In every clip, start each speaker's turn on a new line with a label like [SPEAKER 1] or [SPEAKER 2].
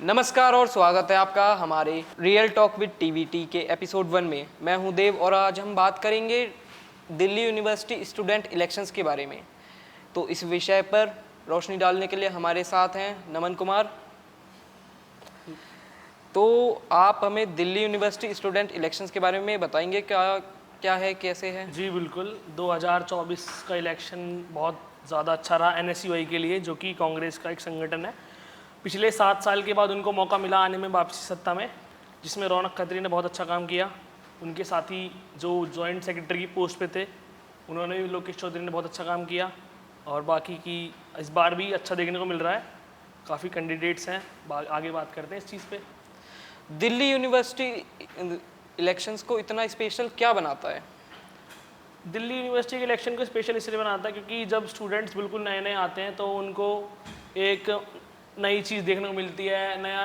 [SPEAKER 1] नमस्कार और स्वागत है आपका हमारे रियल टॉक विद टीवीटी के एपिसोड 1 में। मैं हूं देव और आज हम बात करेंगे दिल्ली यूनिवर्सिटी स्टूडेंट इलेक्शंस के बारे में। तो इस विषय पर रोशनी डालने के लिए हमारे साथ हैं नमन कुमार। तो आप हमें दिल्ली यूनिवर्सिटी स्टूडेंट इलेक्शंस के बारे में बताएंगे, क्या है, कैसे है?
[SPEAKER 2] जी बिल्कुल। 2024 का इलेक्शन बहुत ज़्यादा अच्छा रहा एनएसयूआई के लिए, जो कि कांग्रेस का एक संगठन है। पिछले 7 साल के बाद उनको मौका मिला आने में वापसी सत्ता में, जिसमें रौनक खत्री ने बहुत अच्छा काम किया। उनके साथी जो जॉइंट सेक्रेटरी की पोस्ट पे थे, उन्होंने भी, लोकेश चौधरी ने बहुत अच्छा काम किया। और बाकी की इस बार भी अच्छा देखने को मिल रहा है। काफ़ी कैंडिडेट्स हैं, आगे बात करते हैं इस चीज़ पे।
[SPEAKER 1] दिल्ली यूनिवर्सिटी इलेक्शंस को इतना स्पेशल क्या बनाता है?
[SPEAKER 2] दिल्ली यूनिवर्सिटी के इलेक्शन को स्पेशल इसलिए बनाता है क्योंकि जब स्टूडेंट्स बिल्कुल नए नए आते हैं तो उनको एक नई चीज़ देखने को मिलती है, नया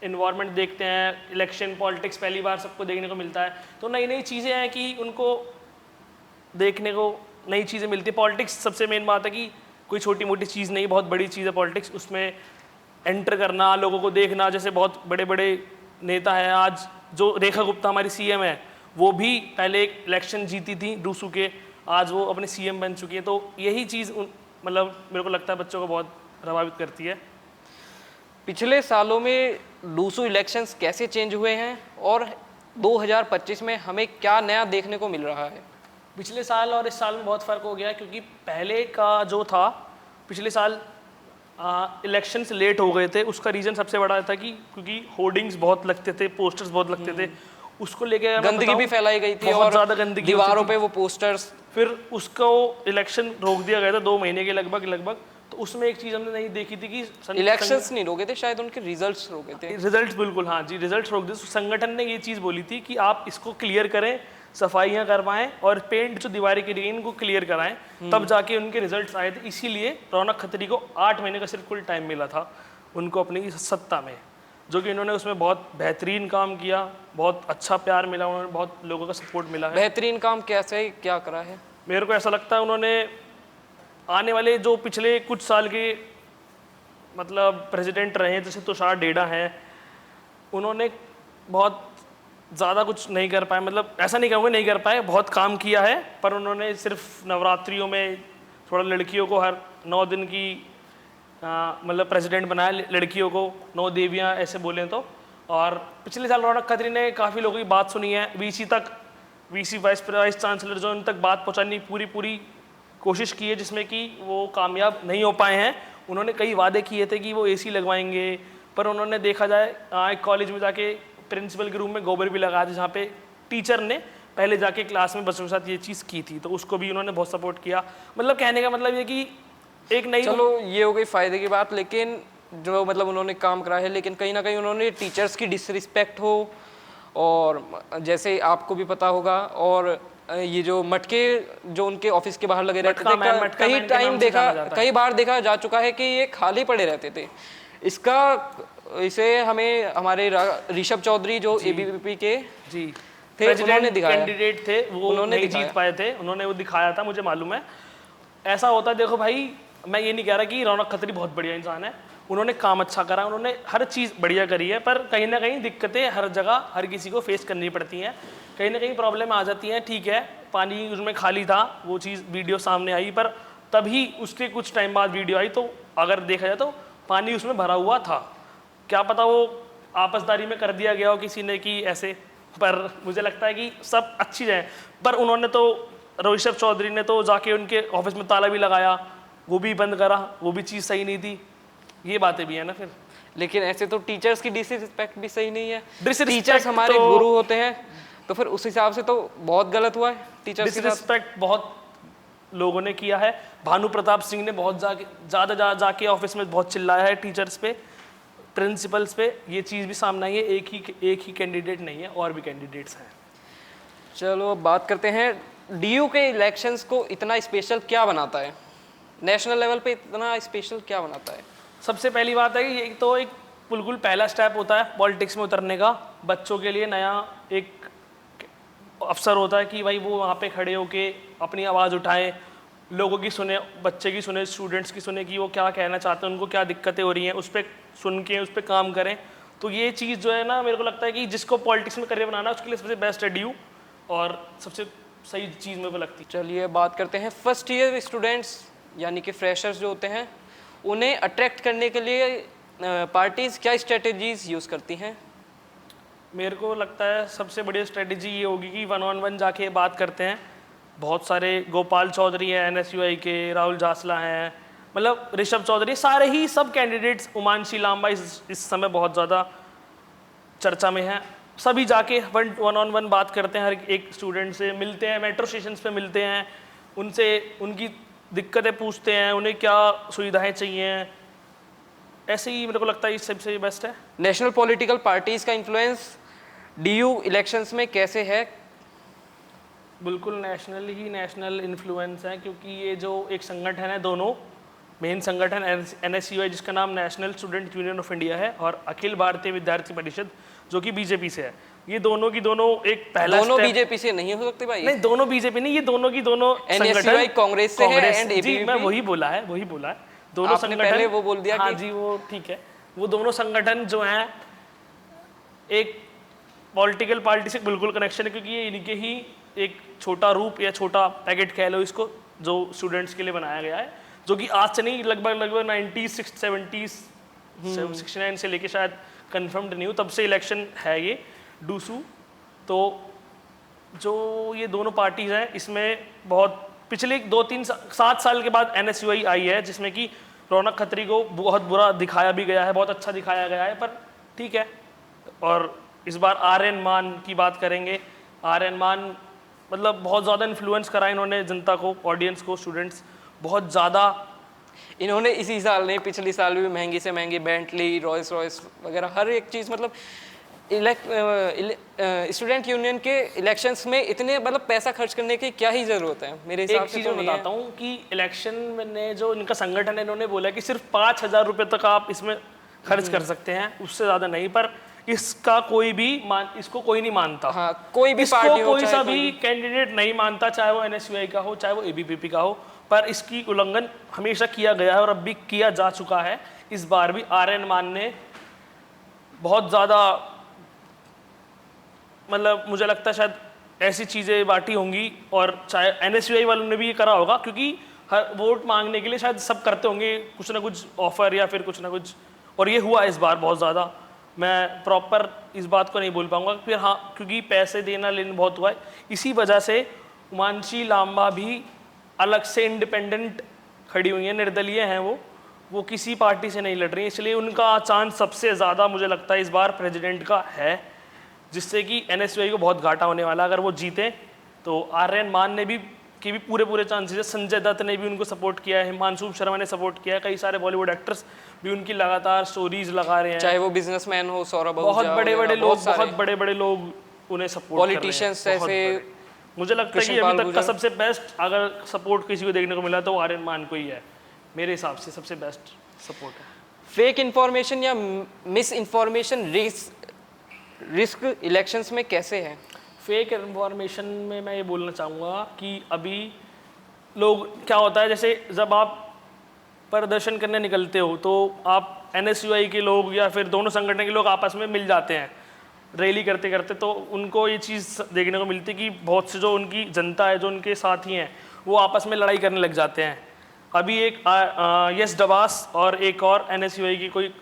[SPEAKER 2] इन्वायरमेंट देखते हैं। इलेक्शन पॉलिटिक्स पहली बार सबको देखने को मिलता है, तो नई नई चीज़ें हैं कि उनको देखने को नई चीज़ें मिलती है। पॉलिटिक्स सबसे मेन बात है कि कोई छोटी मोटी चीज़ नहीं, बहुत बड़ी चीज़ है पॉलिटिक्स। उसमें एंटर करना, लोगों को देखना, जैसे बहुत बड़े बड़े नेता हैं। आज जो रेखा गुप्ता हमारी सीएम है, वो भी पहले एक इलेक्शन जीती थी डूसू के, आज वो अपने सीएम बन चुकी है। तो यही चीज़ मतलब मेरे को लगता है बच्चों को बहुत प्रभावित करती है।
[SPEAKER 1] पिछले सालों में डूसू इलेक्शंस कैसे चेंज हुए हैं और 2025 में हमें क्या नया देखने को मिल रहा है?
[SPEAKER 2] पिछले साल और इस साल में बहुत फ़र्क हो गया है, क्योंकि पहले का जो था, पिछले साल इलेक्शंस लेट हो गए थे। उसका रीज़न सबसे बड़ा था कि क्योंकि होर्डिंग्स बहुत लगते थे, पोस्टर्स बहुत लगते थे, उसको लेके
[SPEAKER 1] गंदगी भी फैलाई गई थी
[SPEAKER 2] बहुत
[SPEAKER 1] और
[SPEAKER 2] ज़्यादा गंदगी
[SPEAKER 1] दीवारों पे वो पोस्टर्स।
[SPEAKER 2] फिर उसको इलेक्शन रोक दिया गया था 2 महीने के लगभग। तो उसमें एक चीज़ हमने नहीं देखी थी कि
[SPEAKER 1] इलेक्शंस नहीं रोके थे, शायद उनके रिजल्ट्स रोके थे।
[SPEAKER 2] रिजल्ट्स, बिल्कुल, हाँ जी, रिजल्ट्स रोक दिए। संगठन ने ये चीज़ बोली थी कि आप इसको क्लियर करें, सफाइयाँ करवाएं और पेंट जो दीवारें की गई इनको क्लियर कराएं, तब जाके उनके रिजल्ट्स आए थे। इसीलिए रौनक खत्री को 8 महीने का सिर्फ कुल टाइम मिला था उनको अपनी सत्ता में, जो कि इन्होंने उसमें बहुत बेहतरीन काम किया। बहुत अच्छा प्यार मिला, उन्होंने बहुत लोगों का सपोर्ट मिला है।
[SPEAKER 1] बेहतरीन काम कैसे, क्या करा है?
[SPEAKER 2] मेरे को ऐसा लगता है उन्होंने आने वाले जो पिछले कुछ साल के मतलब प्रेसिडेंट रहे हैं, जैसे तुषार डेड़ा हैं, उन्होंने बहुत ज़्यादा कुछ नहीं कर पाए। मतलब ऐसा नहीं कहूँगा नहीं कर पाए, बहुत काम किया है, पर उन्होंने सिर्फ नवरात्रियों में थोड़ा लड़कियों को हर 9 दिन की मतलब प्रेसिडेंट बनाया, लड़कियों को 9 देवियाँ ऐसे बोलें तो। और पिछले साल रौनक खत्री ने काफ़ी लोगों की बात सुनी है, वीसी वाइस चांसलर जो उन तक बात पहुँचाने की पूरी कोशिश की है, जिसमें कि वो कामयाब नहीं हो पाए हैं। उन्होंने कई वादे किए थे कि वो एसी लगवाएंगे, पर उन्होंने देखा जाए एक कॉलेज में जाके प्रिंसिपल के रूम में गोबर भी लगा था, जहाँ पे टीचर ने पहले जाके क्लास में बच्चों के साथ ये चीज़ की थी, तो उसको भी उन्होंने बहुत सपोर्ट किया। मतलब कहने का मतलब ये कि एक नई,
[SPEAKER 1] चलो ये हो गई फ़ायदे की बात, लेकिन जो मतलब उन्होंने काम करा है, लेकिन कहीं ना कहीं उन्होंने टीचर्स की डिसरिस्पेक्ट हो, और जैसे आपको भी पता होगा, और ये जो मटके जो उनके ऑफिस के बाहर लगे रहते थे, कई बार देखा जा चुका है कि ये खाली पड़े रहते थे। इसे हमें हमारे ऋषभ चौधरी जो एबीवीपी के थे, उन्होंने दिखाया,
[SPEAKER 2] कैंडिडेट थे, वो नहीं जीत पाए थे, उन्होंने वो दिखाया था, मुझे मालूम है। ऐसा होता है, देखो भाई, मैं ये नहीं कह रहा कि रौनक खत्री बहुत बढ़िया इंसान है, उन्होंने काम अच्छा करा, उन्होंने हर चीज़ बढ़िया करी है, पर कहीं ना कहीं दिक्कतें हर जगह हर किसी को फेस करनी पड़ती हैं, कहीं ना कहीं प्रॉब्लम आ जाती हैं। ठीक है, पानी उसमें खाली था, वो चीज़ वीडियो सामने आई, पर तभी उसके कुछ टाइम बाद वीडियो आई, तो अगर देखा जाए तो पानी उसमें भरा हुआ था। क्या पता वो आपसदारी में कर दिया गया हो किसी ने कि ऐसे, पर मुझे लगता है कि सब अच्छी जाए। पर उन्होंने तो, ऋषभ चौधरी ने तो जाके उनके ऑफिस में ताला भी लगाया, वो भी बंद करा, वो भी चीज़ सही नहीं थी। ये बातें भी है ना फिर।
[SPEAKER 1] लेकिन ऐसे तो टीचर्स की डिसरिस्पेक्ट भी सही नहीं है। टीचर्स हमारे गुरु होते हैं, तो फिर उस हिसाब से तो बहुत गलत हुआ है। टीचर्स की
[SPEAKER 2] डिसरिस्पेक्ट बहुत लोगों ने किया है। भानु प्रताप सिंह ने बहुत ज़्यादा जाके ऑफिस में बहुत चिल्लाया है टीचर्स पे, प्रिंसिपल्स पे। ये चीज़ भी सामने आई है, एक ही कैंडिडेट नहीं है, और भी कैंडिडेट्स हैं।
[SPEAKER 1] चलो अब बात करते हैं, डीयू के इलेक्शंस को इतना स्पेशल क्या बनाता है? नेशनल लेवल पे इतना स्पेशल क्या बनाता है?
[SPEAKER 2] सबसे पहली बात है कि ये तो एक बिल्कुल पहला स्टेप होता है पॉलिटिक्स में उतरने का। बच्चों के लिए नया एक अवसर होता है कि भाई वो वहाँ पे खड़े होके अपनी आवाज़ उठाएं, लोगों की सुने, बच्चे की सुने, स्टूडेंट्स की सुने कि वो क्या कहना चाहते हैं, उनको क्या दिक्कतें हो रही हैं, उस पर सुन के उस पर काम करें। तो ये चीज़ जो है ना, मेरे को लगता है कि जिसको पॉलिटिक्स में करियर बनाना है उसके लिए सबसे बेस्ट है DU, और सबसे सही चीज़ मेरे को लगती है।
[SPEAKER 1] चलिए बात करते हैं फर्स्ट ईयर स्टूडेंट्स यानी कि फ्रेशर्स जो होते हैं, उन्हें अट्रैक्ट करने के लिए पार्टीज़ क्या स्ट्रेटजीज यूज़ करती हैं?
[SPEAKER 2] मेरे को लगता है सबसे बढ़िया स्ट्रेटजी ये होगी कि 1-on-1 जाके बात करते हैं। बहुत सारे गोपाल चौधरी हैं NSUI के, राहुल जासला हैं, मतलब ऋषभ चौधरी, सारे ही सब कैंडिडेट्स, उमांशी लांबा इस समय बहुत ज़्यादा चर्चा में हैं। सभी जाके 1-on-1 बात करते हैं, हर एक स्टूडेंट से मिलते हैं, मेट्रो स्टेशन पे मिलते हैं, उनसे उनकी दिक्कतें पूछते हैं, उन्हें क्या सुविधाएं चाहिए। ऐसे ही मेरे को लगता है इस सबसे बेस्ट है।
[SPEAKER 1] नेशनल पॉलिटिकल पार्टीज़ का इन्फ्लुएंस DU इलेक्शंस में कैसे है?
[SPEAKER 2] बिल्कुल नेशनल इन्फ्लुएंस है, क्योंकि ये जो एक संगठन है, दोनों मेन संगठन NSUI जिसका नाम national student union of India है, और अखिल भारतीय विद्यार्थी परिषद जो कि BJP से है, ये दोनों की दोनों एक पहला
[SPEAKER 1] दोनों
[SPEAKER 2] step-
[SPEAKER 1] BJP से नहीं हो सकते भाई?
[SPEAKER 2] नहीं, दोनों BJP नहीं, ये दोनों की दोनों
[SPEAKER 1] NSUI कांग्रेस से है and
[SPEAKER 2] जी,
[SPEAKER 1] ABVP?
[SPEAKER 2] मैं वही बोला है दोनों
[SPEAKER 1] आपने पहले वो बोल दिया
[SPEAKER 2] हाँ
[SPEAKER 1] कि
[SPEAKER 2] जी, वो ठीक है। वो दोनों संगठन जो हैं, एक पॉलिटिकल पार्टी से बिल्कुल कनेक्शन है, क्योंकि ये इनके ही एक छोटा रूप या छोटा पैकेट कह लो इसको, जो स्टूडेंट्स के लिए बनाया गया है, जो कि आज से नहीं, लगभग 90s 70s 69 से लेके शायद कंफर्म्ड नहीं हो, तब से इलेक्शन है ये डूसू। तो जो ये दोनों पार्टीज हैं, इसमें बहुत पिछले 7 साल के बाद NSUI आई है, जिसमें कि रौनक खत्री को बहुत बुरा दिखाया भी गया है, बहुत अच्छा दिखाया गया है, पर ठीक है। और इस बार आर्यन मान की बात करेंगे। आर्यन मान मतलब बहुत ज़्यादा इन्फ्लुएंस करा इन्होंने जनता को, ऑडियंस को, स्टूडेंट्स बहुत ज़्यादा।
[SPEAKER 1] इन्होंने इसी साल नहीं, पिछले साल भी महंगी से महंगी बेंटली, रॉयस रॉयस वगैरह हर एक चीज़, मतलब स्टूडेंट यूनियन के इलेक्शंस में इतने मतलब पैसा खर्च करने की क्या ही ज़रूरत है मेरे हिसाब
[SPEAKER 2] एक
[SPEAKER 1] से।
[SPEAKER 2] चीज़
[SPEAKER 1] तो
[SPEAKER 2] मैं
[SPEAKER 1] नहीं है।
[SPEAKER 2] बताता हूँ कि इलेक्शन में जो इनका संगठन है, इन्होंने बोला कि सिर्फ 5,000 रुपये तक आप इसमें खर्च कर सकते हैं, उससे ज़्यादा नहीं। पर इसका कोई भी इसको कोई नहीं मानता।
[SPEAKER 1] हाँ, कोई भी
[SPEAKER 2] इसको
[SPEAKER 1] पार्टी हो,
[SPEAKER 2] कोई
[SPEAKER 1] चाहे
[SPEAKER 2] सा
[SPEAKER 1] कोई
[SPEAKER 2] भी कैंडिडेट नहीं मानता, चाहे वो NSUI का हो, चाहे वो ABVP का हो, पर इसकी उल्लंघन हमेशा किया गया है और अब भी किया जा चुका है। इस बार भी आर्यन मान ने बहुत ज़्यादा, मतलब मुझे लगता है शायद ऐसी चीज़ें बांटी होंगी, और चाहे NSUI वालों ने भी ये करा होगा, क्योंकि हर वोट मांगने के लिए शायद सब करते होंगे कुछ ना कुछ ऑफर या फिर कुछ ना कुछ, और ये हुआ इस बार बहुत ज़्यादा। मैं प्रॉपर इस बात को नहीं बोल पाऊंगा, फिर हाँ, क्योंकि पैसे देना लेना बहुत हुआ है, इसी वजह से उमांशी लांबा भी अलग से इंडिपेंडेंट खड़ी हुई हैं, निर्दलीय हैं वो किसी पार्टी से नहीं लड़ रही हैं, इसलिए उनका चांस सबसे ज़्यादा मुझे लगता है इस बार प्रेसिडेंट का है, जिससे कि NSUI को बहुत घाटा होने वाला अगर वो जीते। तो आर्यन मान ने भी पूरे चांसेस है। संजय दत्त ने भी उनको सपोर्ट किया है, हिमांशु शर्मा ने सपोर्ट किया है, कई सारे बॉलीवुड एक्टर्स भी उनकी लगातार स्टोरीज लगा रहे हैं,
[SPEAKER 1] चाहे वो बिजनेसमैन हो, सौरभ
[SPEAKER 2] बहुत
[SPEAKER 1] आहूजा
[SPEAKER 2] बड़े
[SPEAKER 1] वगैरह,
[SPEAKER 2] बड़े लोग उन्हें सपोर्ट
[SPEAKER 1] पॉलिटिशियंस ऐसे।
[SPEAKER 2] मुझे लगता है कि अभी तक का सबसे बेस्ट अगर सपोर्ट किसी को देखने को मिला तो आर्यन मान को ही है, मेरे हिसाब से सबसे बेस्ट सपोर्ट है।
[SPEAKER 1] फेक इंफॉर्मेशन या मिस इंफॉर्मेशन रिस्क इलेक्शंस में कैसे है?
[SPEAKER 2] फेक इन्फॉर्मेशन में मैं ये बोलना चाहूँगा कि अभी लोग, क्या होता है, जैसे जब आप प्रदर्शन करने निकलते हो तो आप NSUI के लोग या फिर दोनों संगठन के लोग आपस में मिल जाते हैं रैली करते करते, तो उनको ये चीज़ देखने को मिलती है कि बहुत से जो उनकी जनता है, जो उनके साथी हैं, वो आपस में लड़ाई करने लग जाते हैं। अभी एक यश डबास और एक और NSUI की कोई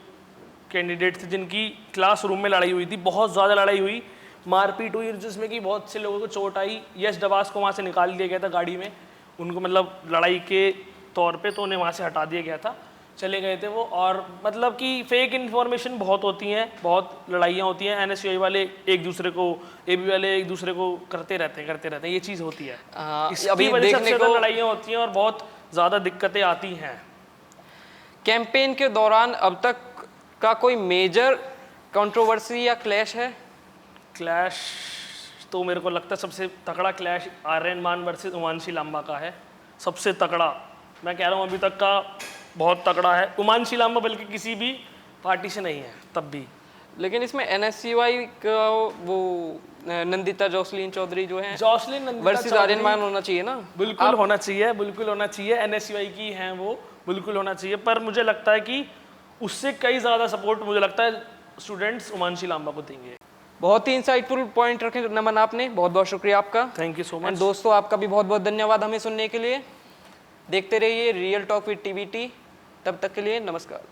[SPEAKER 2] कैंडिडेट थे जिनकी क्लासरूम में लड़ाई हुई थी, बहुत ज़्यादा लड़ाई हुई, मारपीट हुई, जिसमें कि बहुत से लोगों को चोट आई। यश डबास को वहाँ से निकाल दिया गया था गाड़ी में, उनको मतलब लड़ाई के तौर पे, तो उन्हें वहाँ से हटा दिया गया था, चले गए थे वो। और मतलब कि फेक इन्फॉर्मेशन बहुत होती हैं, बहुत लड़ाइयाँ होती हैं, NSUI वाले एक दूसरे को, AB वाले एक दूसरे को करते रहते हैं, ये चीज़ होती है।
[SPEAKER 1] अभी
[SPEAKER 2] वजह से सबसे
[SPEAKER 1] देखने
[SPEAKER 2] ज़्यादा
[SPEAKER 1] को
[SPEAKER 2] लड़ाइयाँ होती हैं और बहुत ज़्यादा दिक्कतें आती हैं।
[SPEAKER 1] कैंपेन के दौरान अब तक का कोई मेजर कंट्रोवर्सी या क्लैश है?
[SPEAKER 2] क्लैश तो मेरे को लगता है सबसे तगड़ा क्लैश आर्यन मान वर्सेस उमांशी लांबा का है, सबसे तगड़ा। मैं कह रहा हूँ अभी तक का बहुत तगड़ा है। उमांशी लांबा बल्कि किसी भी पार्टी से नहीं है तब भी।
[SPEAKER 1] लेकिन इसमें NSUI का वो नंदिता जॉसलीन चौधरी जो है,
[SPEAKER 2] जॉसलीन नंदिता
[SPEAKER 1] वर्सेस आर्यन मान होना चाहिए ना?
[SPEAKER 2] बिल्कुल होना चाहिए, बिल्कुल होना चाहिए। NSUI की हैं वो, बिल्कुल होना चाहिए। पर मुझे लगता है कि उससे कई ज़्यादा सपोर्ट मुझे लगता है स्टूडेंट्स उमांशी लांबा को देंगे।
[SPEAKER 1] बहुत ही इंसाइटफुल पॉइंट रखे नमन आपने, बहुत बहुत शुक्रिया आपका।
[SPEAKER 2] Thank you so
[SPEAKER 1] and
[SPEAKER 2] much.
[SPEAKER 1] दोस्तों आपका भी बहुत बहुत धन्यवाद हमें सुनने के लिए। देखते रहिए रियल टॉक विद टीवीटी। तब तक के लिए नमस्कार।